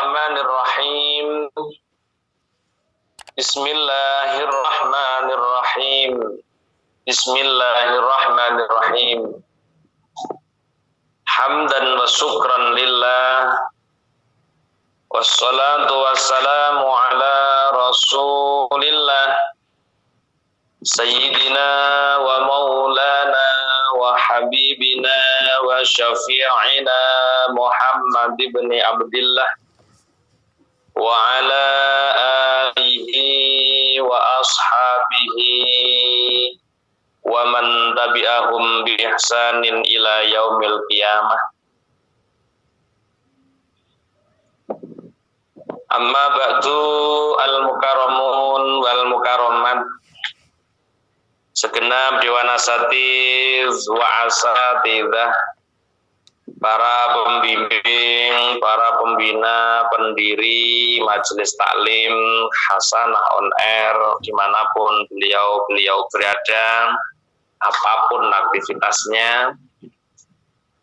Bismillahirrahmanirrahim. Bismillahirrahmanirrahim. Bismillahirrahmanirrahim. Hamdan wa syukran lillah. Wassalatu wassalamu ala rasulillah. Sayyidina wa maulana wa habibina wa syafi'ina Muhammad ibn Abdillah wa ala alihi wa ashabihi wa man tabi'ahum bi ihsanin ila yaumil qiyamah. Amma ba'du, al-mukarramun wal mukarramat, segenap dewan asatiz wa asatidzah, para pembimbing, para pembina, pendiri Majelis Taklim Hasanah On Air dimanapun beliau berada, apapun aktivitasnya.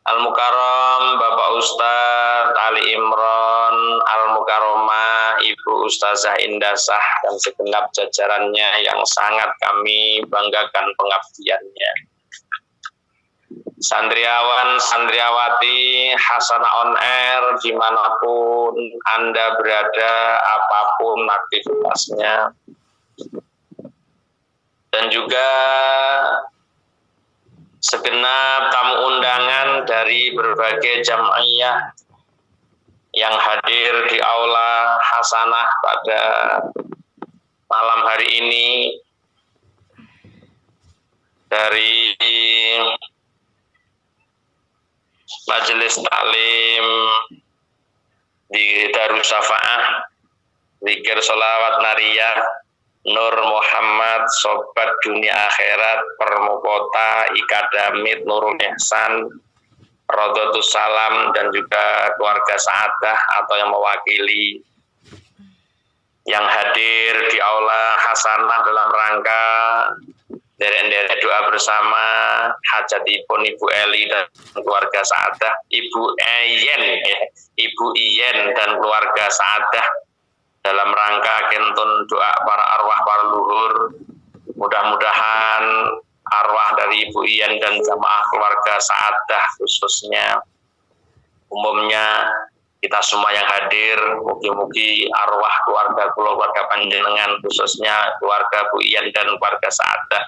Al-Mukarram Bapak Ustadz Ali Imron, Al-Mukarramah Ibu Ustazah Indasah, dan segenap jajarannya yang sangat kami banggakan pengabdiannya. Santriawan, santriawati Hasanah On Air dimanapun Anda berada, apapun aktivitasnya. Dan juga segenap tamu undangan dari berbagai jam'iyah yang hadir di Aula Hasanah pada malam hari ini, dari Majelis Taklim di Darussafaah, Zikir Sholawat Nariyah Nur Muhammad, Sobat Dunia Akhirat, Permukota, Ikadamit, Nurul Ihsan, Rodotus Salam, dan juga keluarga Sa'adah atau yang mewakili yang hadir di Aula Hasanah dalam rangka derek-derek doa bersama hajatipun Ibu Eli dan keluarga Sa'adah, Ibu Iyen dan keluarga Sa'adah, dalam rangka kentun doa para arwah para luhur. Mudah-mudahan arwah dari Ibu Iyan dan jamaah keluarga Sa'adah khususnya, umumnya kita semua yang hadir, mugi-mugi arwah keluarga panjenengan khususnya keluarga Bu Iyan dan keluarga Sa'adah,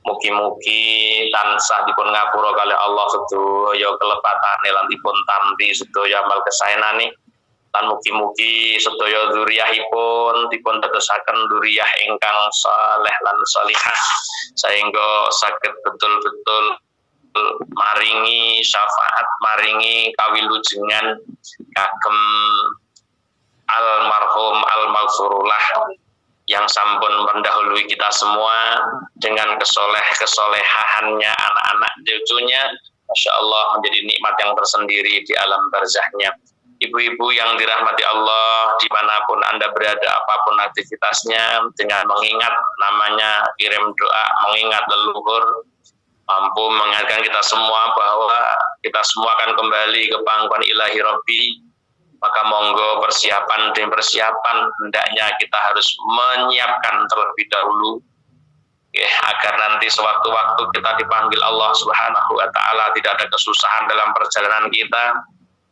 mugi-mugi tansah dipun ngapura kalih Allah sedaya kelepatane lan dipun tampi sedaya amal kesaenane. Lan mugi-mugi sedaya dzurriyyahipun dipun dadosaken dzurriyyah ingkang saleh lan salihah, sehingga saged betul-betul maringi syafaat, maringi kawilujengan kagem almarhum al-maghfurullah yang sampun mendahului kita semua dengan kesolehaannya, anak-anak cucunya, Masya Allah, menjadi nikmat yang tersendiri di alam barzahnya. Ibu-ibu yang dirahmati Allah, dimanapun Anda berada, apapun aktivitasnya, dengan mengingat namanya, kirim doa, mengingat leluhur, mampu mengingatkan kita semua bahwa kita semua akan kembali ke pangkuan ilahi Rabbi. Maka monggo persiapan demi persiapan, hendaknya kita harus menyiapkan terlebih dahulu, agar nanti sewaktu-waktu kita dipanggil Allah Subhanahu wa Ta'ala tidak ada kesusahan dalam perjalanan kita,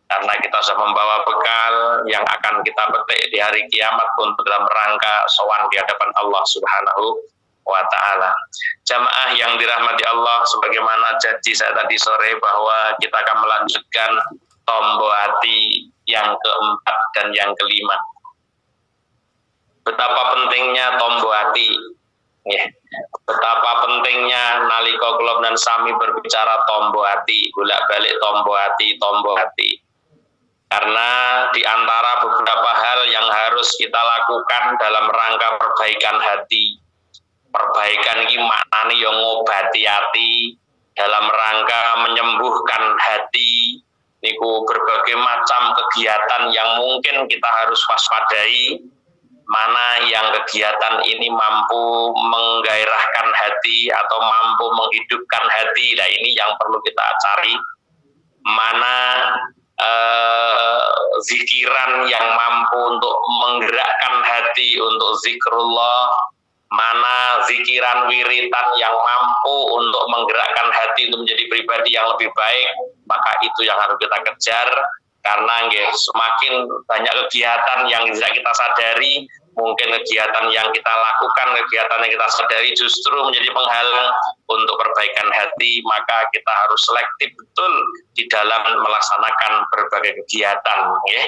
karena kita sudah membawa bekal yang akan kita petik di hari kiamat untuk dalam rangka sowan di hadapan Allah Subhanahu wa Ta'ala. Jamaah yang dirahmati Allah, sebagaimana janji saya tadi sore bahwa kita akan melanjutkan tombo hati yang keempat dan yang kelima. Betapa pentingnya tombo hati, betapa pentingnya nalika kula dan sami berbicara tombo hati, bolak-balik tombo hati. Karena di antara beberapa hal yang harus kita lakukan dalam rangka perbaikan hati. Perbaikan ini maknanya yang ngobati hati, dalam rangka menyembuhkan hati. Niku berbagai macam kegiatan yang mungkin kita harus waspadai, mana yang kegiatan ini mampu menggairahkan hati atau mampu menghidupkan hati. Nah, ini yang perlu kita cari. Mana zikiran yang mampu untuk menggerakkan hati untuk zikrullah, mana zikiran wiritan yang mampu untuk menggerakkan hati untuk menjadi pribadi yang lebih baik, maka itu yang harus kita kejar. Karena semakin banyak kegiatan yang bisa kita sadari, mungkin kegiatan yang kita lakukan, kegiatan yang kita sadari justru menjadi penghalang untuk perbaikan hati, maka kita harus selektif betul di dalam melaksanakan berbagai kegiatan. Ya.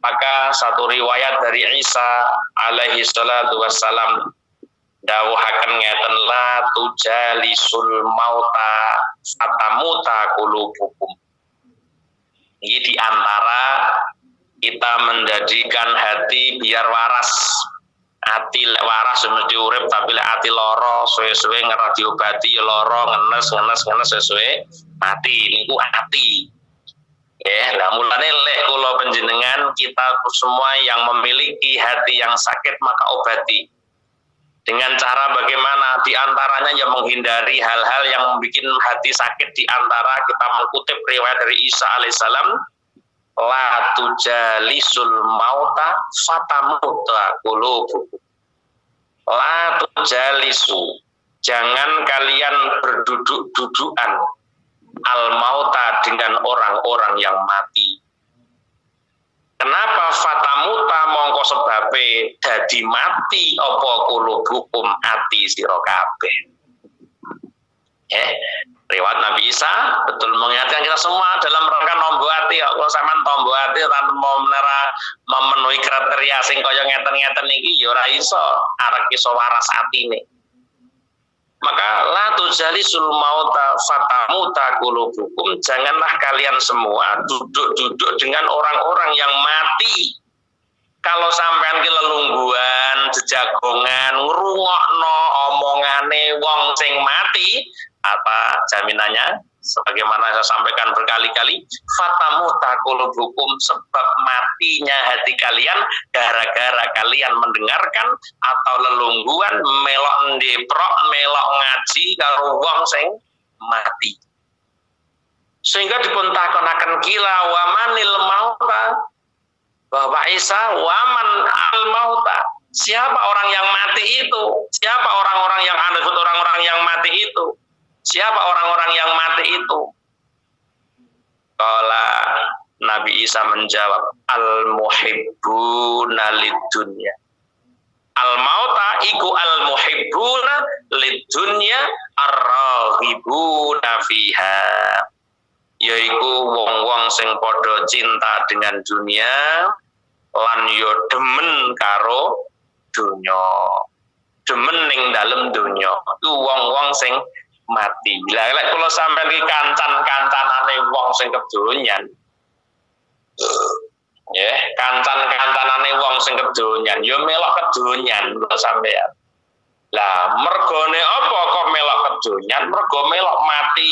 Maka satu riwayat dari Isa alaihi salatu wassalam dawuhaken ngeten, la tujalisul mauta fatamuta qulubukum. Ini diantara kita menjadikan hati biar waras. Hati waras mesti urip, tapi hati loro suwe-suwe ngerah diobati loro ngenes suwe-suwe mati. Niku hati. Lah mulane lek kula panjenengan kita semua yang memiliki hati yang sakit maka obati. Dengan cara bagaimana? Di antaranya yang menghindari hal-hal yang membuat hati sakit, di antara kita mengutip riwayat dari Isa alaihissalam, la tujalisul mauta fatamuta qulubukum. La tujalisu, jangan kalian berduduk-dudukan al mauta dengan orang-orang yang mati. Kenapa fatamuta mongko sebabe dadi mati apa qulubukum ati sira kabeh. Riwayat Nabi Isa betul mengingatkan kita semua dalam rangka nombo ati. Kalau sampean tombo ati tanpa memenuhi kriteria sing kaya ngeten-ngeten iki ya ora iso arek iso waras atine. Maka la tujalisul mauta fatamuta qulubukum, janganlah kalian semua duduk-duduk dengan orang-orang yang mati. Kalau sampean ki lelungguhan, jejagongan, ngrungokno omongane wong sing mati, apa jaminannya? Sebagaimana saya sampaikan berkali-kali, fatamuta qulubukum, sebab matinya hati kalian gara-gara kalian mendengarkan atau lelungguhan melok ndeprok, melok ngaji karo wong sing mati. Sehingga dipuntakonaken kila wamanil mauta, Bapak Isa waman al mauta. Siapa orang yang mati itu? Siapa orang-orang yang disebut orang-orang yang mati itu? Siapa orang-orang yang mati itu? Kala Nabi Isa menjawab, al-muhibbuna lid-dunya. Al-mauta iku al-muhibbuna lid-dunya ar-raghibuna fiha. Yaiku wong-wong sing padha cinta dengan dunia lan yo demen karo dunya. Demen ning dalem dunya. Iku wong-wong sing mati. Lah lek kula sampeyan iki kancan-kancanane wong sing kedonyan. Kancan-kancanane wong sing kedonyan, ya melok kedonyan kula sampeyan. Lah mergone apa kok melok kedonyan? Mergo melok mati.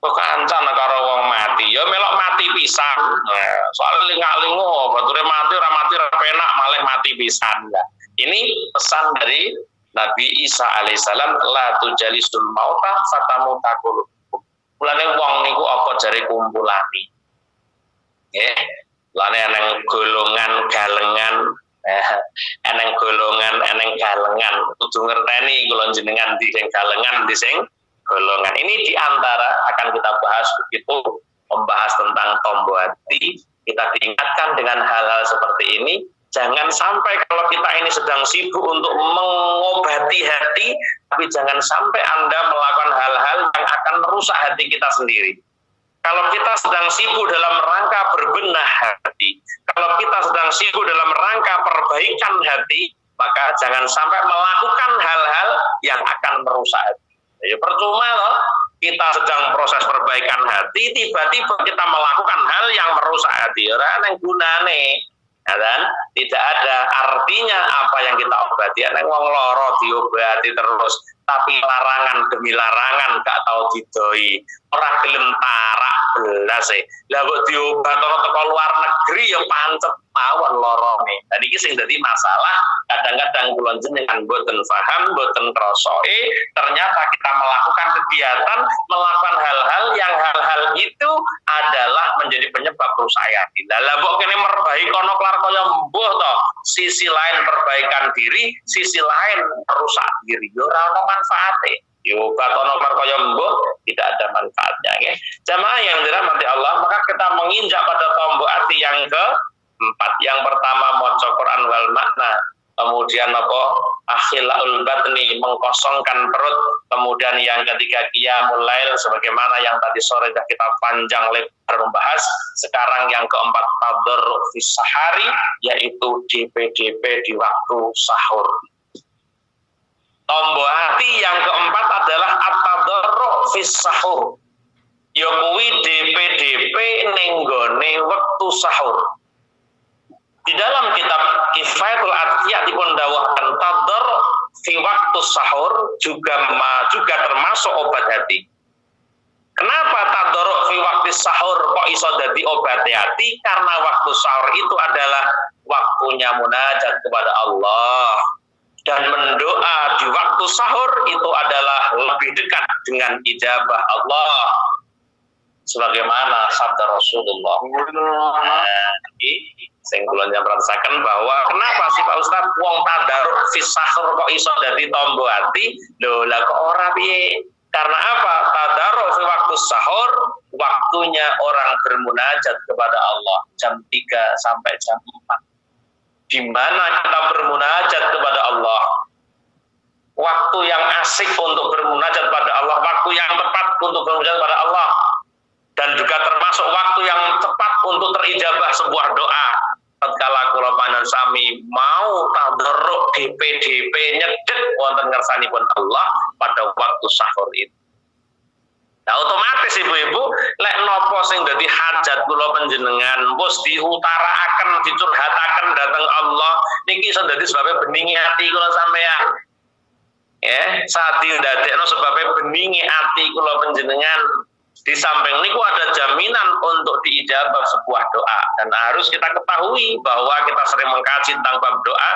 Kok kancan karo wong mati, ya melok mati pisan. Nah, soal linga-lingo, bature mati ora penak malah mati pisan. Nah, ini pesan dari Nabi Isa alaihissalam, la tujalisul mauta fatamuta qulubukum. Mulane wong niku apa jare kumpulane. Lane eneng golongan galengan, eneng golongan, eneng galengan. Kudu ngerteni kula jenengan di sing galengan, di sing golongan. Ini diantara akan kita bahas begitu membahas tentang tombo hati. Kita diingatkan dengan hal-hal seperti ini. Jangan sampai kalau kita ini sedang sibuk untuk mengobati hati, tapi jangan sampai Anda melakukan hal-hal yang akan merusak hati kita sendiri. Kalau kita sedang sibuk dalam rangka berbenah hati, kalau kita sedang sibuk dalam rangka perbaikan hati, maka jangan sampai melakukan hal-hal yang akan merusak hati. Ya, percuma loh, kita sedang proses perbaikan hati, tiba-tiba kita melakukan hal yang merusak hati. Ora nang gunane. Ya kan? Tidak ada artinya apa yang kita obati. Nek wong lara diobati terus, tapi larangan demi larangan gak tahu didoi. Ora gelem tarak belas e. Lah kok diobat ora teko luar negeri ya pancet mawon larane. niki sing dadi masalah. Kadang-kadang kula jenengan boten paham, boten krasa, ternyata kita melakukan kegiatan, melakukan hal-hal yang hal-hal itu adalah menjadi penyebab rusak hati. Lah mbok kene merbaiki kono kelar kaya mbuh to, sisi lain perbaikan diri, sisi lain rusak diri. Yo ora ono manfaate. Yo katono kaya mbuh tidak ada manfaatnya, nggih. Jamaah yang dirahmati Allah, maka kita menginjak pada tombol hati yang keempat. Yang pertama maca Quran wal makna, kemudian akhilaul batni, mengkosongkan perut, kemudian yang ketiga qiyamul lail, sebagaimana yang tadi sore sudah kita panjang lebar membahas. Sekarang yang keempat tadarru fi sahari, yaitu DP-DP di waktu sahur. Tombol hati yang keempat adalah at-tadarru fi sahur, ya kuwi DP-DP ning gone wektu sahur. Di dalam kitab Kifayatul Atqiya dipun dawuhkan tadarru fi waktu sahur juga termasuk obat hati. Kenapa tadarru fi waktu sahur kok iso dadi obat hati? Karena waktu sahur itu adalah waktunya munajat kepada Allah. Dan mendoa di waktu sahur itu adalah lebih dekat dengan ijabah Allah. Sebagaimana sabda Rasulullah. Sing kula merasakan bahwa kenapa sih Pak Ustaz wong tadarruk fi sahur kok iso dadi tombo hati? Lho lah kok ora piye? Karena apa? Tadarruk fi waktu sahur waktunya orang bermunajat kepada Allah jam 3 sampai jam 4. Di mana kita bermunajat kepada Allah. Waktu yang asik untuk bermunajat pada Allah, waktu yang tepat untuk bermunajat pada Allah. Dan juga termasuk waktu yang tepat untuk terijabah sebuah doa. Tatkala kula panjenengan sami mau tadarruk DP-DP nyedhek wonten ngersanipun Allah pada waktu sahur itu. Nah otomatis ibu-ibu lek nopo sing dadi hajat kula panjenengan wis diutaraaken, dicurhataken dhateng Allah niki iso dadi sebabe beningi ati kula sampeyan. Ya, saat didadekno sebabe beningi ati kula panjenengan. Di samping niku ada jaminan untuk diijabah sebuah doa, dan harus kita ketahui bahwa kita sering mengkaji tentang bab doa.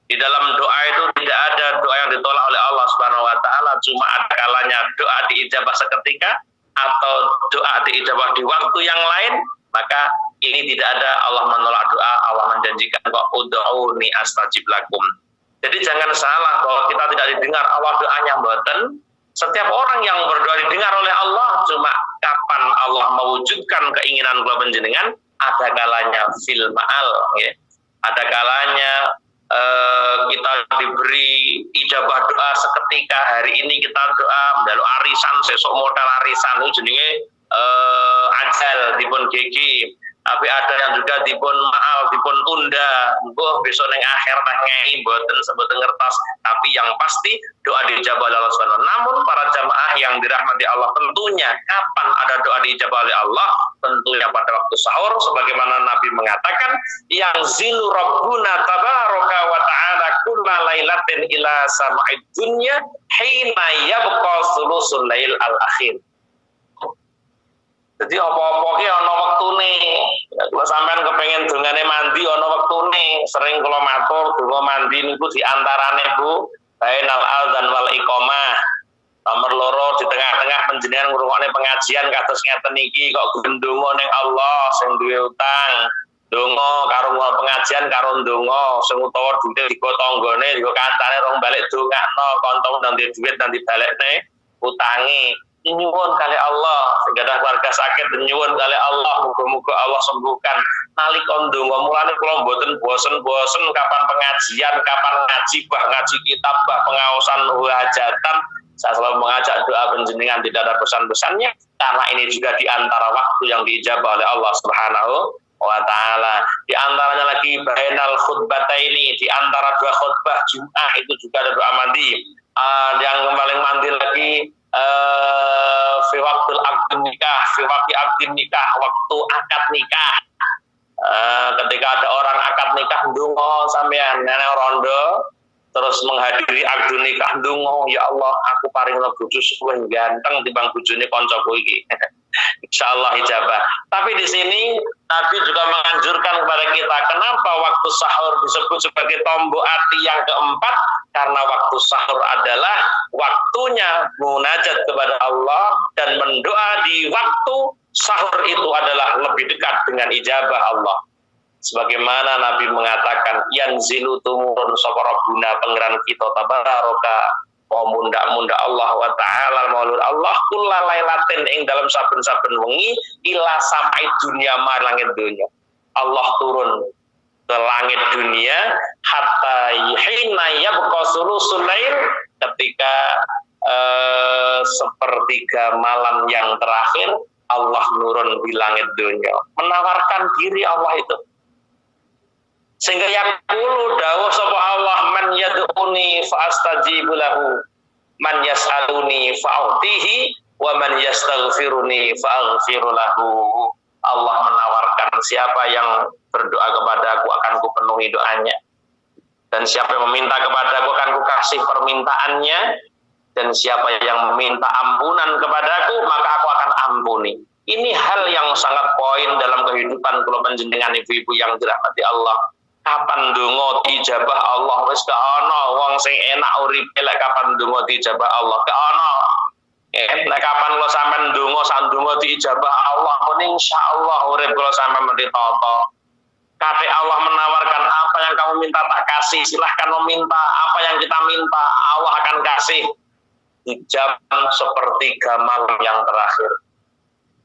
Di dalam doa itu tidak ada doa yang ditolak oleh Allah Subhanahu wa taala, cuma ada kalanya doa diijabah seketika atau doa diijabah di waktu yang lain. Maka ini tidak ada Allah menolak doa, Allah menjanjikan kok ud'uni astajib lakum. Jadi jangan salah bahwa kita tidak didengar Allah doanya mboten. Setiap orang yang berdoa didengar oleh Allah, cuma kapan Allah mewujudkan keinginan kula panjenengan, ada kalanya fil ma'al, ya. Ada kalanya kita diberi ijabah doa seketika. Hari ini kita doa menjaluk arisan, sesuk modal arisan itu jenenge ajal dipun gigi. Tapi ada yang juga dipun maal, dipun tunda, mbah besok ning akhir teh ngei mboten sebutin ngertos. Tapi yang pasti doa dijabah oleh Allah Subhanahu. Namun para jamaah yang dirahmati Allah, tentunya kapan ada doa dijabah oleh Allah? Tentunya pada waktu sahur, sebagaimana Nabi mengatakan, yang zilu rabbuna tabaraka wa ta'ala kulla lailatin ila sama'id dunya hina yabqa sulusul lail al-akhir. Jadi apa-apa ki ana wektune. Kalau sampean kepengin dongane mandi ana wektune. Sering kula matur donga mandi niku diantarane Bu bainal adzan wal iqamah. Nomor loro di tengah-tengah panjenengan ngrungokne pengajian kados ngeten iki kok ndonga ning Allah sing duwe utang. Donga karo pengajian karo ndonga sing utawa duwe digo tanggane digo kancane rong balik dongakno kanca nang duit nanti balekne utange. Nyuwun kali Allah, segala keluarga sakit nyuwun kali Allah, muga-muga Allah sembuhkan. Nalika ndonga mulane kula mboten bosen-bosen kapan pengajian, kapan ngaji kitab, pengaosan hajatan. Saya selalu mengajak doa panjenengan tidak ada pesan-pesannya, karena ini juga di antara waktu yang diijabah oleh Allah Subhanahu wa taala. Di antaranya lagi bainal khutbataini, di antara dua khutbah Jumat itu juga ada doa mandi. Yang paling mandi lagi fi waktul akad nikah, waktu akad nikah. Ketika ada orang akad nikah ndonga sampean nenek rondo terus menghadiri akad nikah ndonga, ya Allah aku paringno bojo luwih ganteng timbang bojone kancaku iki. Insya Allah ijabah. Tapi di sini Nabi juga menganjurkan kepada kita, kenapa waktu sahur disebut sebagai tombok hati yang keempat? Karena waktu sahur adalah waktunya munajat kepada Allah, dan mendoa di waktu sahur itu adalah lebih dekat dengan ijabah Allah. Sebagaimana Nabi mengatakan, yanzilu tumurun sapa rabbuna pangeran kita tabaraka wa munda Allah wa ta'ala maulud Allah kula lailatin ing dalam saben-saben wengi ila samai dunia ma langit dunia. Allah turun ke langit dunia hatta hina yabqa sulusul lail, ketika sepertiga malam yang terakhir Allah nurun di langit dunia, menawarkan diri Allah itu. Sehingga yaqulu dawuh sapa Allah, man yad'uni fa astajibu lahu, man yas'aluni fa'utihi, wa man yastaghfiruni fa'aghfiru lahu. Allah menawarkan, siapa yang berdoa kepadaku akan kupenuhi doanya, dan siapa yang meminta kepadaku akan kukasih permintaannya, dan siapa yang meminta ampunan kepadaku maka aku akan ampuni. Ini hal yang sangat poin dalam kehidupan kula panjenengan ibu-ibu yang dirahmati Allah. Kapan ndonga dijabah Allah? Wis gak ana wong sing enak uripe lek kapan ndonga dijabah Allah. Gak ana. Nek kapan kula sampean ndonga sak ndonga dijabah Allah, muni insyaallah urip kula sampean mesti tata. Kate Allah menawarkan, apa yang kamu minta tak kasih, silahkan meminta. Apa yang kita minta Allah akan kasih. Di jam sepertiga malam yang terakhir,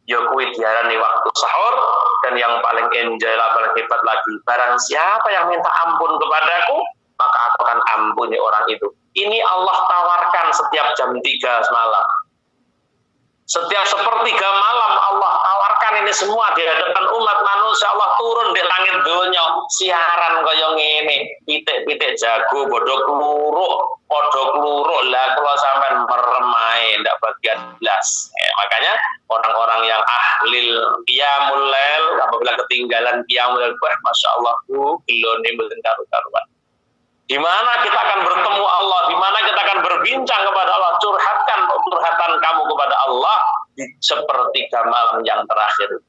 ya kuwi diarani waktu sahur. Dan yang paling enjoy, paling hebat lagi, barang siapa yang minta ampun kepadaku maka aku akan ampuni orang itu. Ini Allah tawarkan setiap jam 3 malam, setiap sepertiga malam Allah tawarkan ini semua di hadapan umat manusia. Allah turun di langit dunia, siaran kaya ngene, pitik-pitik jago bodoh kluruk lah kalau sampean meremai ndak bagian belas. Makanya orang-orang yang ahlil qiyamul lail apabila ketinggalan qiyamul lail, masya Allah gelone mboten karu-karuan. Di mana kita akan bertemu Allah, di mana kita akan berbincang kepada Allah, curhatan kamu kepada Allah di sepertiga malam yang terakhir.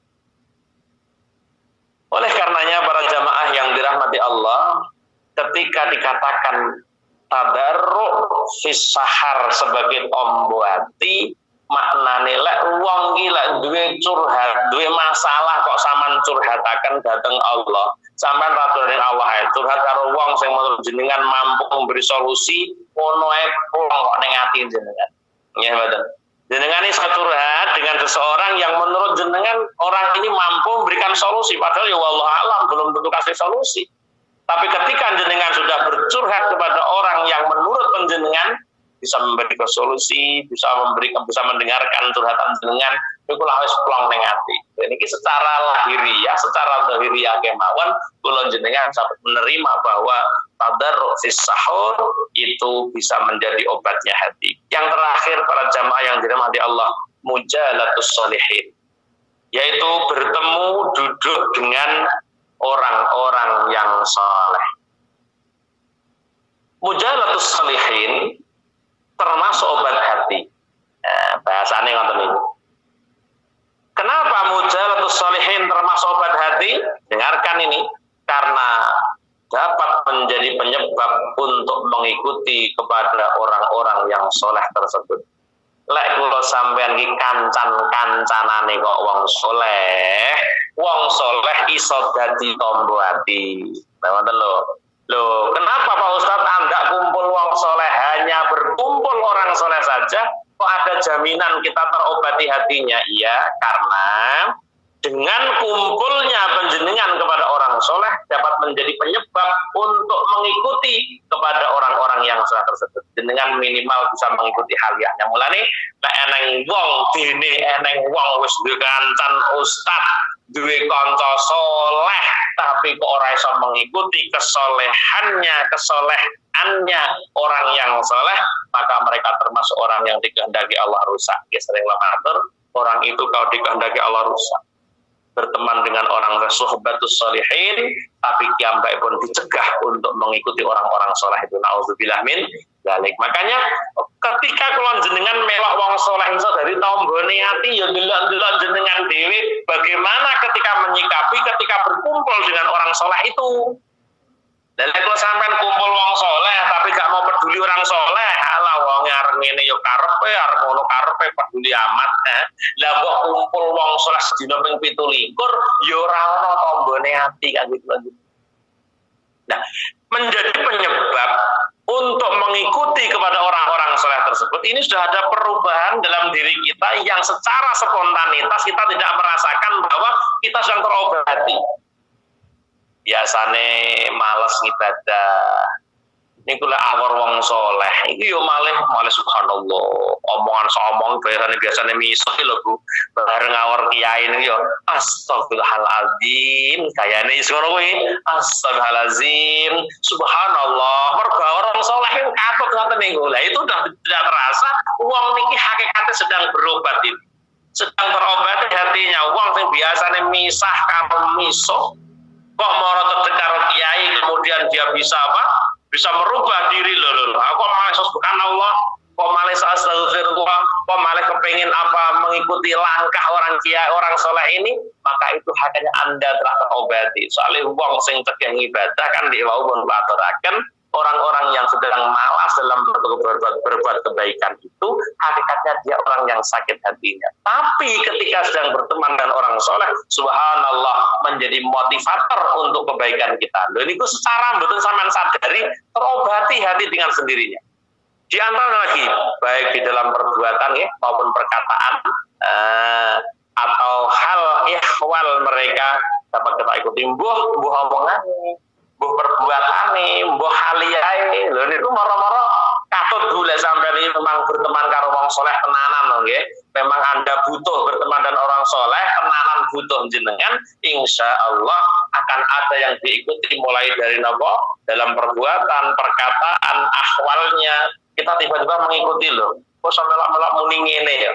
Oleh karenanya para jamaah yang dirahmati Allah, ketika dikatakan tadarru fis sahar sebagai tombok hati, maknane lek wong iki lek duwe curhat, duwe masalah kok sampean curhataken dhateng Allah. Sampeyan ratu ning Allah curhat karo wong sing menurut jenengan mampu memberi solusi, ngono ae pulang kok ning ati jenengan. Nggih mboten. Jenengan iso curhat dengan seseorang yang menurut jenengan orang ini mampu memberikan solusi, padahal ya wallahu alam belum tentu kasih solusi. Tapi ketika jenengan sudah bercurhat kepada orang yang menurut penjenengan bisa memberikan solusi, bisa mendengarkan curhatan jenengan, iku lah wis plong ning ati. Niki secara lahiriah, secara zahiriah kemawon kula jenengan sampai menerima bahwa tadarru fis sahur itu bisa menjadi obatnya hati. Yang terakhir para jamaah yang dirahmati Allah, mujalatus sholihin, yaitu bertemu duduk dengan orang-orang yang saleh. Mujalatus sholihin termasuk obat hati. Bahasanya ngoten niku. Kenapa mujalatus sholihin termasuk obat hati? Dengarkan ini, karena dapat menjadi penyebab untuk mengikuti kepada orang-orang yang soleh tersebut. Lek kula sampean ki kancan-kancanane kok wong soleh iso dadi tombo ati. Ngoten lho. Loh, kenapa Pak Ustadz Anda kumpul wong soleh, hanya berkumpul orang soleh saja, kok ada jaminan kita terobati hatinya? Iya, karena dengan kumpulnya panjenengan kepada orang soleh dapat menjadi penyebab untuk mengikuti kepada orang-orang yang soleh tersebut. Dengan minimal bisa mengikuti haliahnya. Mulane nek eneng wong dene eneng wong wis duwe kancan ustad, duwe kanca soleh, tapi kok ora iso mengikuti kesolehannya orang yang soleh, maka mereka termasuk orang yang dikehendaki Allah rusak. Ya, sering matur, orang itu kalau dikehendaki Allah rusak. berteman dengan orang suhbatus sholihin, tapi kiambai pun dicegah untuk mengikuti orang-orang soleh itu. Nauzubillah min dzalik. Makanya ketika kula jenengan melok wong soleh iso dari tombone ati ya delok-delok jenengan dhewe bagaimana ketika menyikapi ketika berkumpul dengan orang soleh itu. Dan kalau sampean kumpul wong soleh tapi gak mau peduli orang soleh, ala wong arep ngene yo karepe, arep ngono karepe peduli amat. Lah mbok kumpul wong soleh sedina ping 17 yo ora ono tombone ati kan gitu. Nah, menjadi penyebab untuk mengikuti kepada orang-orang soleh tersebut, ini sudah ada perubahan dalam diri kita yang secara spontanitas kita tidak merasakan bahwa kita sedang terobati. Biasane males ngibadah, ini kula awor wong soleh, ini yo malih subhanallah, omongan biasanya miso lho Bu, bareng awor kiai ini yo, astagfirullahaladzim, kayaknya isono kuwi, astagfirullahaladzim, subhanallah, mergo orang soleh itu katut ngoten niku, lah itu udah tidak terasa, uang niki hakikatnya sedang berobat ini, sedang terobati hatinya, uang yang biasanya misah kamu miso. Kok mau terdengar kiai kemudian dia bisa apa? Bisa merubah diri loh. Aku malah subhanallah, kok malah astagfirullah, kok malah kepengin apa mengikuti langkah orang kiai, orang soleh ini, maka itu hakikatnya Anda telah terobati. Soalnya wong sing tegeh ibadah kan diwau pun aturaken orang-orang yang sedang malas dalam berbuat kebaikan itu hakikatnya dia orang yang sakit hatinya. Tapi ketika sedang berteman dengan orang soleh, subhanallah menjadi motivator untuk kebaikan kita. Loh ini secara betul sampean sadari terobati hati dengan sendirinya. Di antara lagi baik di dalam perbuatan ya maupun perkataan atau hal ihwal mereka dapat kita ikuti mbuh omongan mbuh perbuatane, mbuh haliae. Lho niku mara-mara katut gule sampeyan iki memang berteman karo wong soleh tenanan lho nggih. Memang Anda butuh berteman dengan orang soleh, tenanan butuh jenengan, insya Allah akan ada yang diikuti mulai dari napa? Dalam perbuatan, perkataan, ahwalnya. Kita tiba-tiba mengikuti lho. Kok sampe melak muni ngene ya.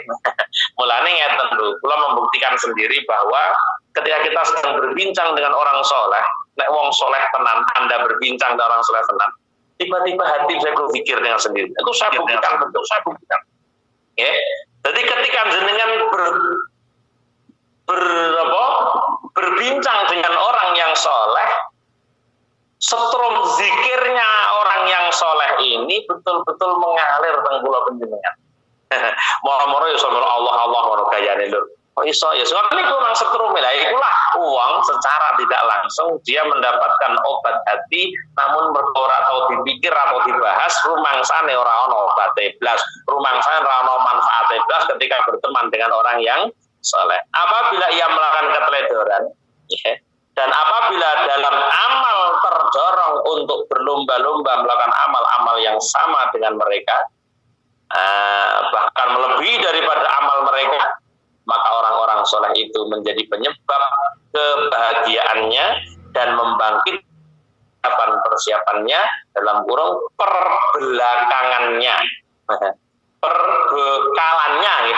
Mulane ngeten lho, kula membuktikan sendiri bahwa ketika kita sedang berbincang dengan orang soleh, nek wong soleh tenan, Anda berbincang dengan orang soleh tenan, tiba-tiba hati saya berpikir dengan sendiri. Itu saya buktikan, betul saya buktikan. Ya. Jadi ketika jenengan berbincang dengan orang yang soleh, setrum zikirnya orang yang soleh ini betul-betul mengalir teng kula panjenengan. Moro-moro ya sama Allah ngono gayane lho. Kok iso ya soalnya itu memang setrum lah, itulah uang secara tidak langsung dia mendapatkan obat hati, namun berdoa atau dipikir atau dibahas rumangsane ora ono obate blas, rumangsane ora ono manfaate blas ketika berteman dengan orang yang soleh. Apabila ia melakukan keteledoran, ya, dan apabila dalam amal terdorong untuk berlomba-lomba melakukan amal-amal yang sama dengan mereka, bahkan melebihi daripada amal mereka, maka orang-orang soleh itu menjadi penyebab kebahagiaannya dan membangkitkan persiapannya dalam kurung perbelakangannya,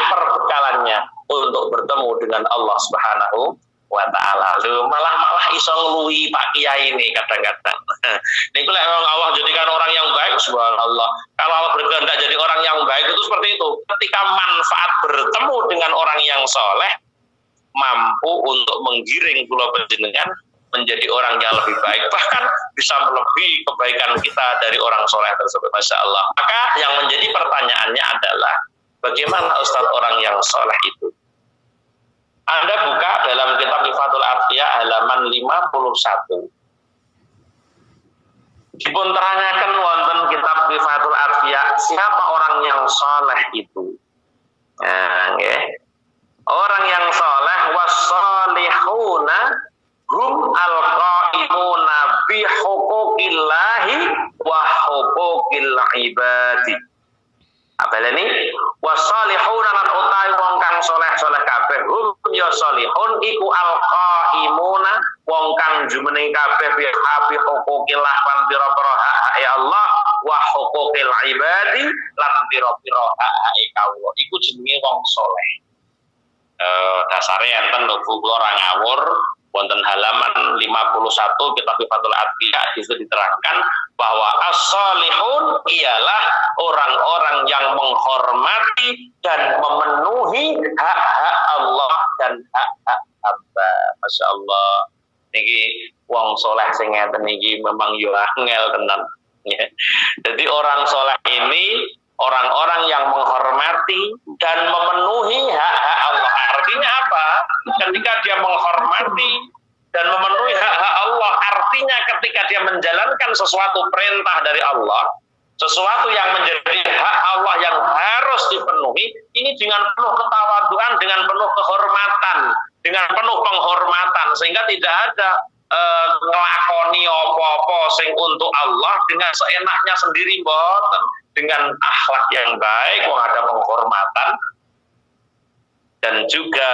perbekalannya untuk bertemu dengan Allah Subhanahu wa ta'ala. Malah iso ngeluhi Pak Kiai ini kadang-kadang. Ini kalau memang Allah jadikan orang yang baik, subhanallah. Kalau Allah berkehendak jadi orang yang baik itu seperti itu. Ketika manfaat bertemu dengan orang yang soleh, mampu untuk menggiring kula panjenengan menjadi orang yang lebih baik, bahkan bisa melebihi kebaikan kita dari orang soleh tersebut. Masya Allah. Maka yang menjadi pertanyaannya adalah bagaimana Ustadz orang yang soleh itu? Anda buka dalam kitab Ifatul Atfiyah halaman 51. Dipun terangaken wonten kitab Ifatul Atfiyah siapa orang yang soleh itu. Nah, okay. Orang yang soleh was-solihuna hum al-qaimuna bi huquqillahi wa huquqil ibadi. Apa ini? Wasolihuna lan utai wong kang soleh kabeh hum ya solihun iku alqaimuna wong kang jumeneng kabeh bi huquqillah lan pira-pira hak ya Allah wa huquqil ibadi lan pira-pira hak kawula iku jenenge wong soleh. dasare enten lho kula ora ngawur wonten halaman 51 kitab Fathul Atqiya itu diterangkan bahwa as-salihun ialah orang-orang yang menghormati dan memenuhi hak-hak Allah dan hak-hak hamba. Masya Allah. Niki wong soleh sing ngeten niki memang yo angel tenan. Jadi orang soleh ini orang-orang yang menghormati dan memenuhi hak-hak Allah. Artinya apa? Ketika dia menghormati dan memenuhi hak-hak Allah, artinya ketika dia menjalankan sesuatu perintah dari Allah, sesuatu yang menjadi hak Allah yang harus dipenuhi, ini dengan penuh ketawaduan, dengan penuh kehormatan, dengan penuh penghormatan, sehingga tidak ada ngelakoni apa-apa sing untuk Allah dengan seenaknya sendiri, boten, dengan akhlak yang baik, ada penghormatan dan juga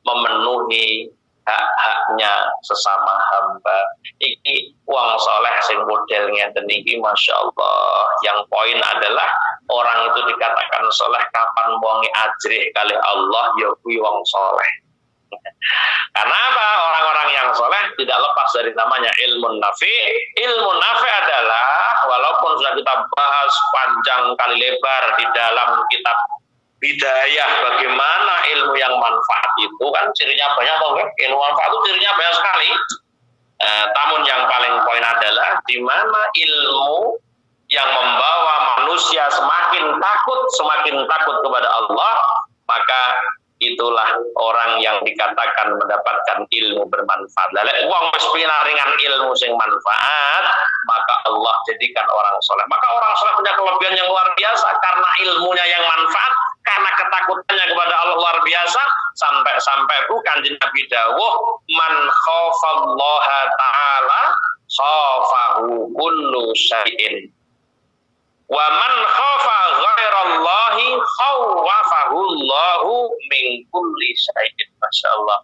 memenuhi hak-haknya sesama hamba. Iki wong soleh sing modelnya teniki, masya Allah. Yang poin adalah orang itu dikatakan soleh kapan wonge ajrih kali Allah, ya kuwi wong soleh. Karena apa? Orang-orang yang soleh tidak lepas dari namanya ilmu nafi. Ilmu nafi adalah, walaupun sudah kita bahas panjang kali lebar di dalam kitab Bidayah bagaimana ilmu yang manfaat itu kan cirinya banyak, ilmu manfaat itu cirinya banyak sekali. Namun yang paling poin adalah di mana ilmu yang membawa manusia semakin takut kepada Allah, maka itulah orang yang dikatakan mendapatkan ilmu bermanfaat. Lalu wong wis pinaringan ilmu sing manfaat, maka Allah jadikan orang soleh. Maka orang soleh punya kelebihan yang luar biasa karena ilmunya yang manfaat, karena ketakutannya kepada Allah luar biasa, sampai bukan Nabi dawuh man khaufallaha ta'ala khaufahu kullu syai'in. Wa man khafa ghairallahi khawafahu Allahu min kulli syai'in. Masyaallah.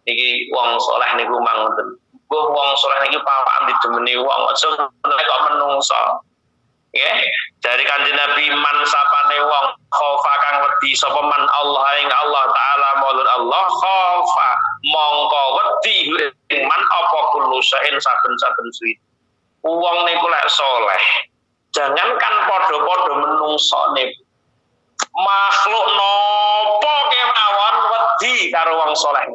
Niki wong saleh niku mangoten. Mbah wong saleh niki pawakan didemeni wong aja kok menungso. Nggih. Dari Kanjeng Nabi man sapane wong khafa kang wedi sapa man Allah ing Allah taala maulud Allah khafa mongko wedi man apa kullu syai'in saben-saben suwi. Wong niku lek saleh jangankan podo-podo menungsone, makhluk nopo kemawon wedi karo wong soleh.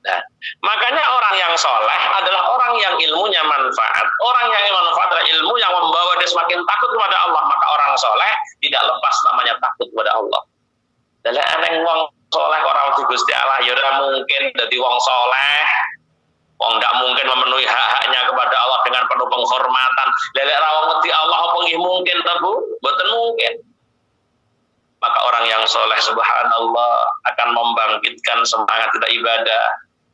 Nah, makanya orang yang soleh adalah orang yang ilmunya manfaat. Orang yang manfaat adalah ilmu yang membawa dia semakin takut kepada Allah. Maka orang soleh tidak lepas namanya takut kepada Allah. Dalam aneh wong soleh orang di Gusti Allah, ya ora mungkin jadi wong soleh. Wong tidak mungkin memenuhi hak-haknya kepada Allah dengan penuh penghormatan. Lelek rawang wedi Allah apa nggih mungkin ta Bu? Mboten mungkin. Maka orang yang soleh subhanallah akan membangkitkan semangat kita ibadah.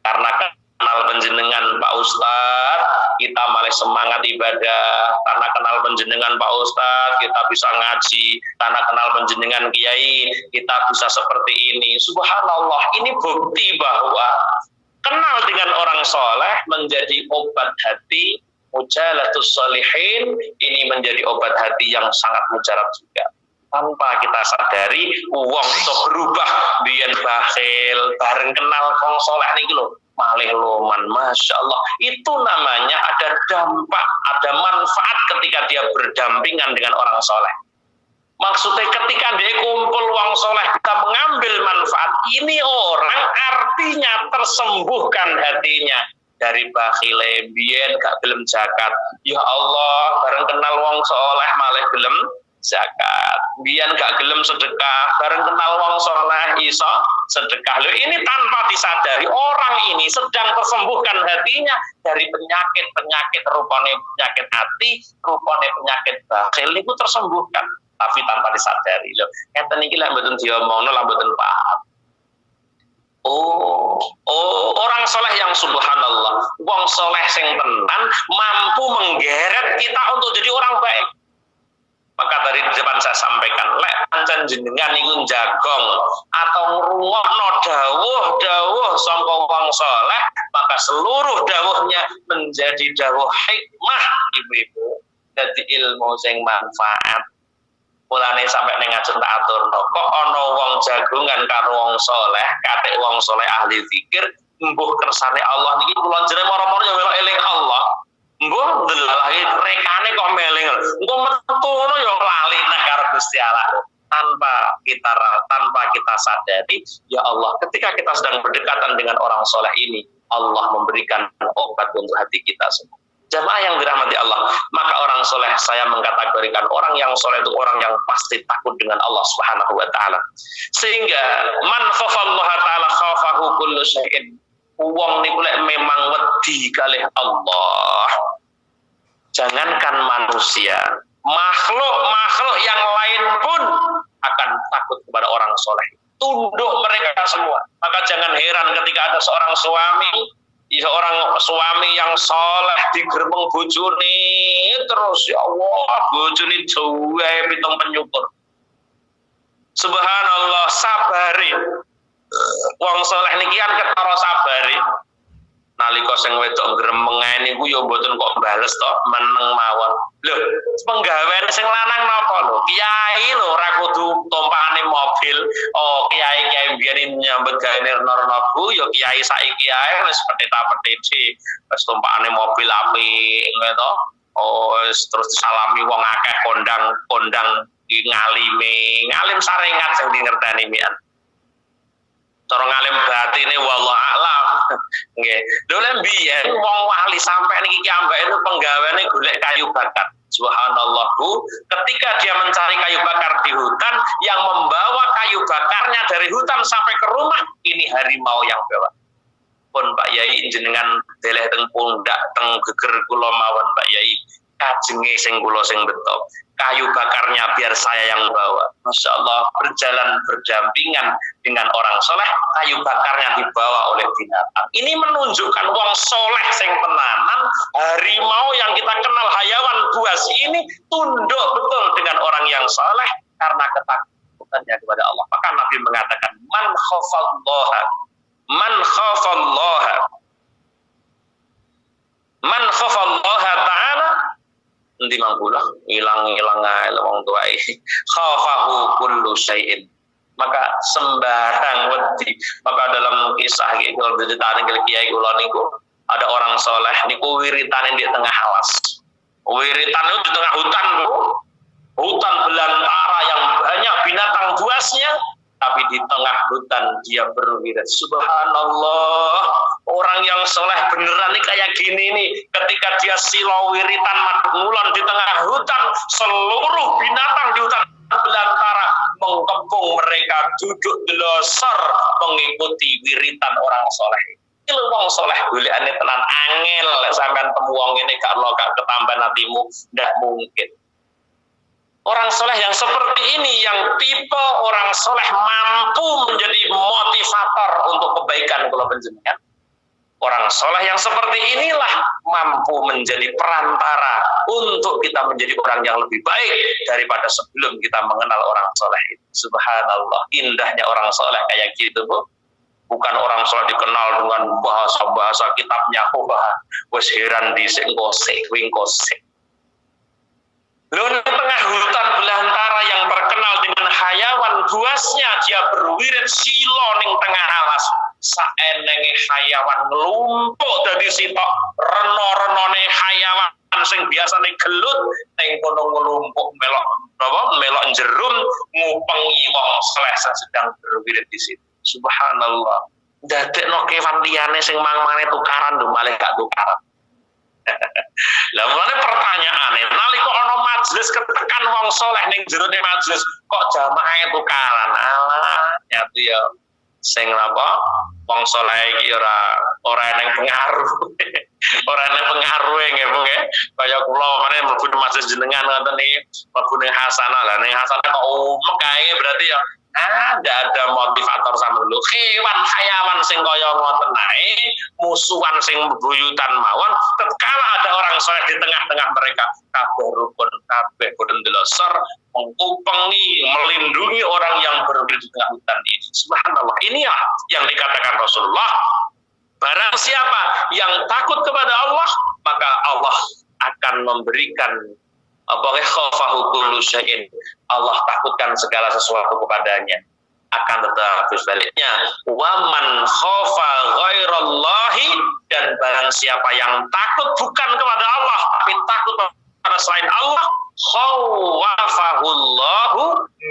Karena kenal penjenengan Pak Ustadz, kita malah semangat ibadah. Karena kenal penjenengan Pak Ustadz, kita bisa ngaji. Karena kenal penjenengan Kiai, kita bisa seperti ini. Subhanallah, ini bukti bahwa kenal dengan orang soleh menjadi obat hati, mujalatus solihin, ini menjadi obat hati yang sangat mujarab juga. Tanpa kita sadari, uang itu berubah, biyen bakhil, bareng kenal wong soleh nih lho, malih loman, masya Allah. Itu namanya ada dampak, ada manfaat ketika dia berdampingan dengan orang soleh. Maksudnya ketika dia kumpul wong soleh kita mengambil manfaat, ini orang artinya tersembuhkan hatinya dari bakhile biyen gak gelem zakat. Ya Allah, bareng kenal wong soleh malah gelem zakat. Biyen gak gelem sedekah, bareng kenal wong soleh iso sedekah. Loh, ini tanpa disadari orang ini sedang tersembuhkan hatinya dari penyakit rupane penyakit hati, rupane penyakit bakhil itu tersembuhkan. Tapi tanpa disadari loh. Ngeten iki lek mboten diomongno lek mboten paham. Oh, orang soleh yang subhanallah, wong soleh sing tenan mampu menggeret kita untuk jadi orang baik. Maka dari depan saya sampaikan, lek pancen jenengan niku jagong atau ngrungokno dawuh sangka wong soleh, maka seluruh dawuhnya menjadi dawuh hikmah ibu-ibu, dadi ilmu sing manfaat. Mulane sampai ning ngajeng tak aturno, kok ana wong jagungan karo wong saleh, katik wong saleh ahli zikir, mbuh kersane Allah niki kula jenenge mara-mara ya melok eling Allah. Mbuh delalahe rekane kok meling. Engko metu ngono ya lali nek karo Gusti Allah. Tanpa kita sadari, ya Allah, ketika kita sedang berdekatan dengan orang soleh ini, Allah memberikan obat untuk hati kita semua. Jamaah yang dirahmati Allah, maka orang soleh, saya mengkategorikan orang yang soleh itu orang yang pasti takut dengan Allah Subhanahu wa Ta'ala. Sehingga man khafallaha ta'ala khafahu kullu syai'in. Wong niku lek memang wedi kalih Allah. Jangankan manusia, makhluk yang lain pun akan takut kepada orang soleh. Tunduk mereka semua. Maka jangan heran ketika ada seorang suami yang soleh digerbeng bojone terus, ya Allah, bojone duwe pitung penyukur. Subhanallah, sabari. Wong soleh niki kan ketara sabari. Nalika sing wedok gremeng niku ya mboten kok bales tok, meneng mawon. Lho, penggawean sing lanang napa lho? Kiai lho ora kudu tumpakane mobil. Oh, kiai biyen nyambut gawe nirna Bu, ya kiai saiki ae wis petita-petiti, wis tumpakane mobil apik ngono. Oh, terus disalami wong akeh kondang ngalim sarengat sing dingerteni mian. Cara ngalim batine wallahu a'lam. Nggih. Lho lek biyen wong wali sampai niki ambek itu penggaweane golek kayu bakar. Subhanallah, Bu, ketika dia mencari kayu bakar di hutan, yang membawa kayu bakarnya dari hutan sampai ke rumah, ini harimau yang bawa. Pun Pak Yai jenengan deleh teng pundak teng geger kula mawon Pak Yai. Kajenge sing kula sing betok, kayu bakarnya biar saya yang bawa. Masya Allah, berjalan berdampingan dengan orang soleh, kayu bakarnya dibawa oleh binatang. Ini menunjukkan wong soleh sing tenanan, harimau yang kita kenal hayawan buas ini tunduk betul dengan orang yang soleh karena ketakutannya kepada Allah. Maka Nabi mengatakan, man khafallaha ta'ala, nanti mangkulah hilang ae wong tuai khafahu kullu syai'in, maka sembarang wedi. Maka dalam kisah iki kalau diceritani kiai kula niku ada orang soleh niku wiritane di tengah alas. Wiritan itu di tengah hutan, Bu. Hutan belantara yang banyak binatang buasnya, tapi di tengah hutan dia berwirid. Subhanallah, orang yang soleh beneran nih kayak gini nih. Ketika dia silau wiritan ngulon di tengah hutan, seluruh binatang di hutan belantara mengkepung mereka, duduk delosor mengikuti wiritan orang soleh. Itu wong soleh golekane tenan angel, sampean temu wong ngene gak ketambahan hatimu, ndak mungkin. Orang soleh yang seperti ini, yang tipe orang soleh mampu menjadi motivator untuk kebaikan kalau penjenengan. Orang soleh yang seperti inilah mampu menjadi perantara untuk kita menjadi orang yang lebih baik daripada sebelum kita mengenal orang soleh itu. Subhanallah, indahnya orang soleh kayak gitu, Bu. Bukan orang soleh dikenal dengan bahasa-bahasa kitabnya, wes heran di sengkosek, wingkosek. Lalu di tengah hutan belantara yang terkenal dengan hayawan buasnya, dia berwirid silo ning tengah alas. Saenenge hayawan ngelumpuk dari sitok, reno-renone hayawan sing biasane gelut ning kono ngelumpuk melok jerum ngupengi wong soleh sedang berwirid di situ. Subhanallah. Dadekno kewan liyane sing mangmane tukaran lho malah gak tukaran. Lah mulane pertanyaane, nalika ana majelis ketekan wong soleh ning jero majelis kok jamaah tukaran. Alah, nyatu ya sing napa? Wong soleh iki ora nang pengaruh. Ora nang pengaruh nggih, Bu nggih. Kaya kula meneh mlebu majelis jenengan ngoten iki, mlebu ning hasanah. Lah ning hasanah kok umek kae berarti ya ada motivator sama dulu. Hewan hayawan sing kaya ngoten ae, musuhan sing bebuyutan mawon, tatkala ada orang soleh di tengah-tengah mereka, kabeh rukun, kabeh boten delosor, mengupengi, melindungi orang yang berada di tengah hutan ini. Subhanallah. Ini yang dikatakan Rasulullah. Barang siapa yang takut kepada Allah, maka Allah akan memberikan Apakah khafahu kullu syai'in, Allah takutkan segala sesuatu kepadanya. Akan tetapi sebaliknya, waman khafa ghairallahi, dan barang siapa yang takut bukan kepada Allah tapi takut pada selain Allah, khawafahullahu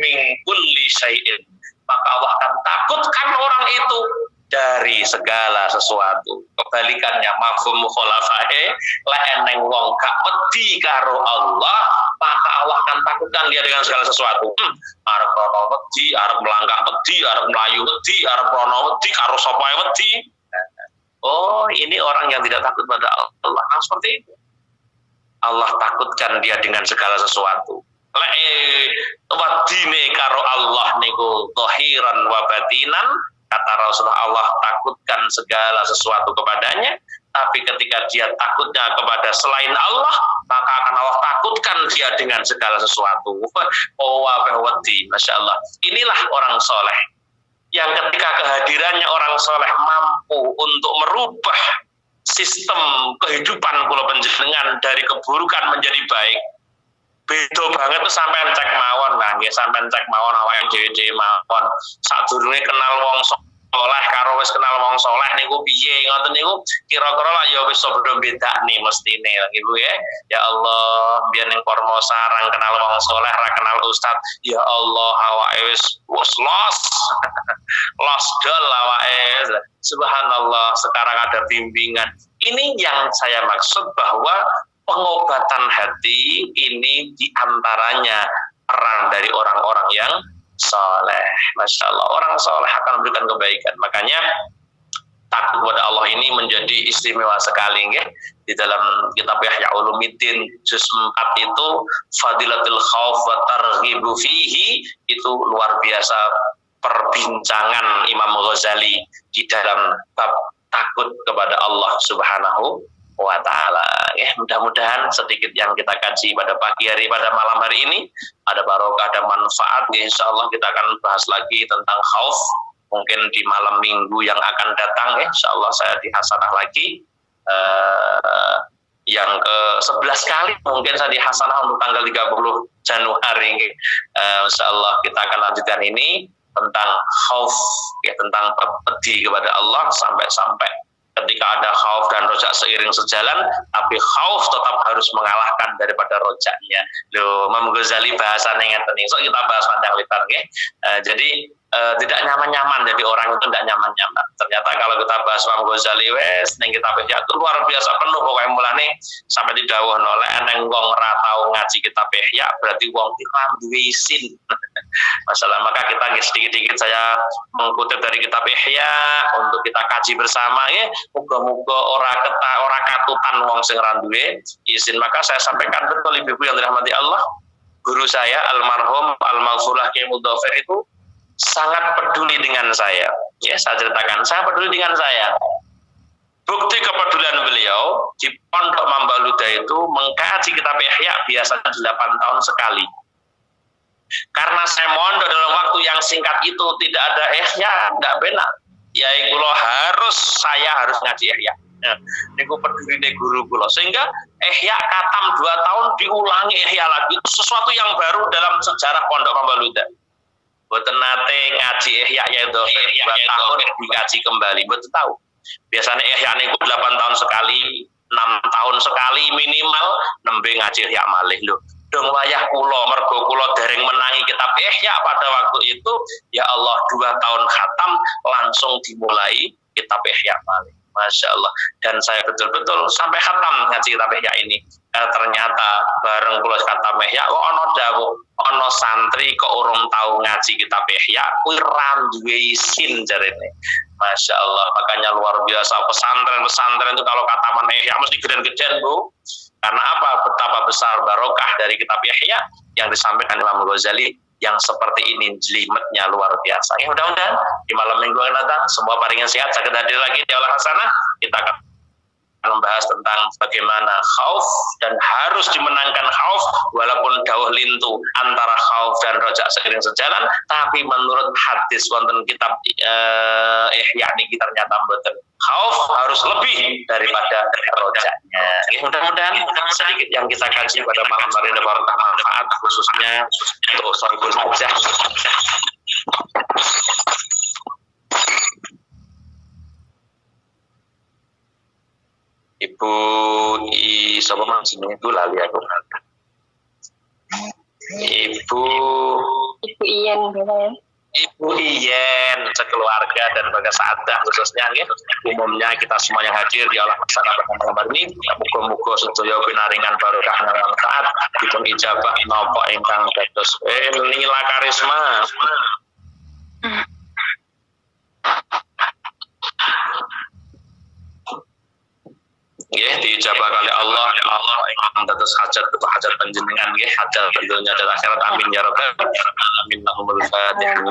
min kulli syai'in, maka Allah akan takutkan orang itu dari segala sesuatu. Kebalikannya, mafhum mukhalafahe, la eneng wong gak wedi karo Allah, maka Allah akan takutkan dia dengan segala sesuatu. Arep rono wedi, arep melangkah wedi, arep melayu wedi, arep rono wedi, karo sapa wedi. Oh, ini orang yang tidak takut pada Allah. Nah, seperti itu. Allah takutkan dia dengan segala sesuatu. Wadine karo Allah niku zahiran wa batinan, kata Rasulullah, Allah takutkan segala sesuatu kepadanya, tapi ketika dia takutnya kepada selain Allah, maka akan Allah takutkan dia dengan segala sesuatu. Oh, wabawati, Masya Allah. Inilah orang soleh, yang ketika kehadirannya orang soleh mampu untuk merubah sistem kehidupan kula panjenengan dari keburukan menjadi baik. Beda banget tuh sampai cek mawon, nah nggih sampai cek mawon awake dhewe mawon. Sadurunge kenal wong soleh karo wis kenal wong soleh niku piye ngoten niku kira-kira lah ya wis padha bedakne mestine niku ya. Ya Allah, biyen ning Kormo sarang kenal wong soleh ra kenal ustaz. Ya Allah, awake wis los. Los dol awake. Subhanallah, sekarang ada bimbingan. Ini yang saya maksud bahwa pengobatan hati ini diantaranya peran dari orang-orang yang soleh. Masya Allah, orang soleh akan memberikan kebaikan. Makanya takut kepada Allah ini menjadi istimewa sekali. Ya. Di dalam kitab Ihya Ulumuddin juz 4 itu Fadilatul Khauf wa Targhibu Fihi, itu luar biasa perbincangan Imam Ghazali di dalam bab takut kepada Allah Subhanahu wa ta'ala. Ya, mudah-mudahan sedikit yang kita kaji pada pagi hari, pada malam hari ini ada barokah, ada manfaat. Ya, insya Allah kita akan bahas lagi tentang khauf mungkin di malam minggu yang akan datang. Ya, insya Allah saya dihasanah lagi yang ke-11 kali mungkin saya dihasanah untuk tanggal 30 Januari. Insya Allah kita akan lanjutkan ini tentang khauf, ya, tentang pedih kepada Allah, sampai ketika ada khauf dan rojak seiring sejalan, tapi khauf tetap harus mengalahkan daripada rojaknya. Loh, Imam Ghazali bahasanya ngeten iki. So kita bahas panjang lebar nggih. Jadi tidak nyaman-nyaman, jadi orang itu tidak nyaman-nyaman. Ternyata kalau kita bahas Imam Ghazali wes ning kitab Ihya itu luar biasa penuh, pokoknya mulane sampai didhawuhno lek neng wong ora tau ngaji kitab Ihya berarti wong iki kan duwe isin. Masalah, maka kita sedikit-sedikit saya mengutip dari kitab Ihya untuk kita kaji bersama ya. Muga-muga ora katutan wong sing ora duwe izin. Maka saya sampaikan betul ibu-ibu yang dirahmati Allah, guru saya almarhum Al-Maghfurah Kiai Mudzaffar itu sangat peduli dengan saya. Ya, saya ceritakan, saya peduli dengan saya. Bukti kepedulian beliau di Pondok Mambaluda itu mengkaji kitab Ihya biasanya 8 tahun sekali. Karena saya mondok dalam waktu yang singkat itu tidak ada Ihya, tidak benar. Ya, saya harus ngaji Ihya. Niku peduli deh guru kula, sehingga Ihya katam 2 tahun diulangi Ihya lagi. Itu sesuatu yang baru dalam sejarah Pondok Mambaluda. Boten nate ngaji Ihya yaitu 2 tahun dikaji kembali, boten tahu. Biasanya Ihya niku 8 tahun sekali, 6 tahun sekali minimal nembe ngaji Ihya malih lho. Dong wayah kula mergo kula dereng menangi kitab Ihya pada waktu itu, ya Allah 2 tahun khatam langsung dimulai kitab Ihya malih. Masya Allah. Dan saya betul-betul sampai khatam ngaji kitab Ihya ini. Ternyata bareng kula khatam Ihya kok ana dawuh, ana santri kok urung tau ngaji kitab Ihya kuwi ra duwe isin jarene. Masya Allah. Makanya luar biasa pesantren-pesantren itu kalau khataman Ihya mesti geden-geden, Bu. Karena apa? Betapa besar barokah dari kitab Ihya yang disampaikan Imam Ghazali yang seperti ini, jelimetnya luar biasa. Ya, mudah-mudahan di malam minggu yang datang semua paringan sehat, sakit hadir lagi di Allah hasanah. Kita akan membahas tentang bagaimana khauf dan harus dimenangkan khauf walaupun dawuh lintu antara khauf dan rojak seiring sejalan, tapi menurut hadis wonten kitab Ihya niki ternyata mboten. Khauf harus lebih daripada rojaknya. Mudah-mudahan sedikit yang kita kaji pada malam hari ini berkah manfaat khususnya untuk sahibul hajah. Ibu sapa mang jenenge itu lali aku. Ibu Iyen ya. Ibu Iyen sekeluarga dan bangga saadah khususnya nggih. Umumnya kita semua yang hadir di alam sana pada malam hari ini muga-muga sedaya pinaringan barokah lan manfaat dipun ijabah napa ingkang dados Nila Karisma. Nggih diijabah kali Allah ingkang dados hajat panjenengan nggih hajat dunya dan akhirat amin ya rabbal alamin. Allahumma fatihah.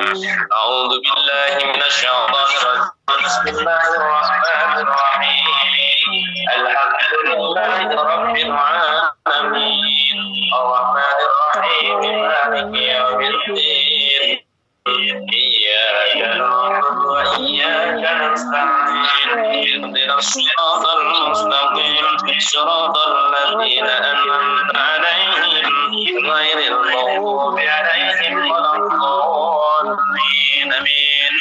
A'udzu billahi minasyaitonir rajim. Bismillahirrahmanirrahim. Alhamdulillahi rabbil alamin. Arrahmanir rahim. Maliki yaumiddin. إياك نعبد وإياك نستعين اهدنا الصراط المستقيم صراط الذين أنعمت عليهم غير المغضوب عليهم ولا الضالين آمين.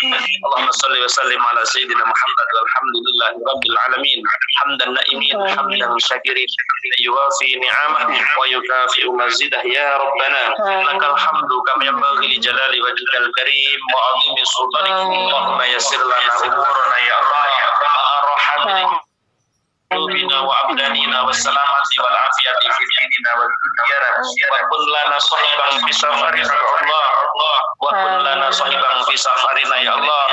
اللهم صل وسلم على سيدنا محمد والحمد لله رب العالمين حمدا نائمين حمدا شاكرين يوافي نعمه ويكافئ مزيده يا ربنا لك الحمد كما ينبغي لجلال وجهك الكريم وعظيم سلطانك. اللهم يسر لنا امورنا يا الله مع الرحمة قلوبنا وأبداننا والسلامة والعافية في ديننا ودنيانا وكن لنا صاحبا في سفرنا يا الله وكن لنا صاحبا في سفرنا يا الله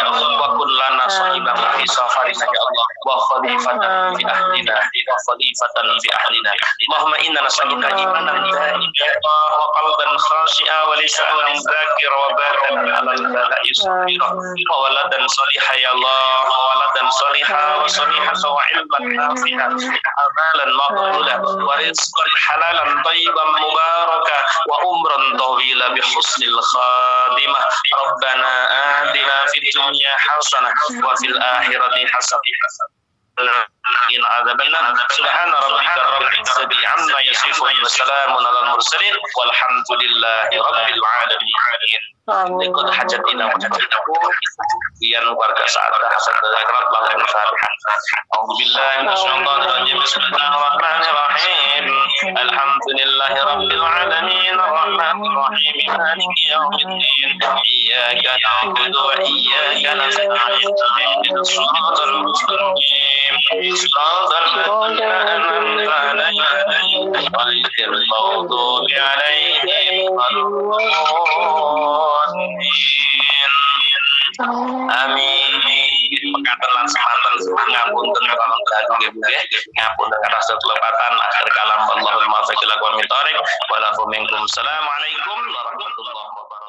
وكن لنا صاحبا في سفرنا يا الله وخليفة في أهلنا وخليفة في أهلنا. اللهم إنا نسألك إيمانا دائما وقلبا خاشعا ولسانا ذاكرا وباطنا على البلاء صابرا وولدا صالحا يا الله وولدا صالحا وصالحا وعلما نافعا أمالا مقبولا ورزقا حلالا طيبا مباركا وعمرا طويلا بحسن الخاتمة. ربنا آتنا في الدنيا حسنة وفي الآخرة حسنة إن عذاب النار. سبحان ربك رب العزة عما يصفون وسلام على المرسلين والحمد لله رب العالمين. Ikut hajatina wa hajataku biar warga sa'adah hasanah akhirat lahir fatihah. A'udzubillahi minasyaitonir rajim. Bismillahirrahmanirrahim. Alhamdulillahi rabbil alamin arrahmanir rahim maliki yaumiddin. Iyyaka na'budu wa iyyaka nasta'in ihdinas siratal mustaqim siratal ladzina an'amta 'alaihim ghairil maghdubi 'alaihim waladdallin. Amin. Pekaten lan semanten ngapunten kalau ganggu nggih. Ngapunten rasa kelepatan akhir kalam Allahul muwaffiq ila aqwamit thoriq. Wa lakum minkum. Assalamualaikum warahmatullahi wabarakatuh.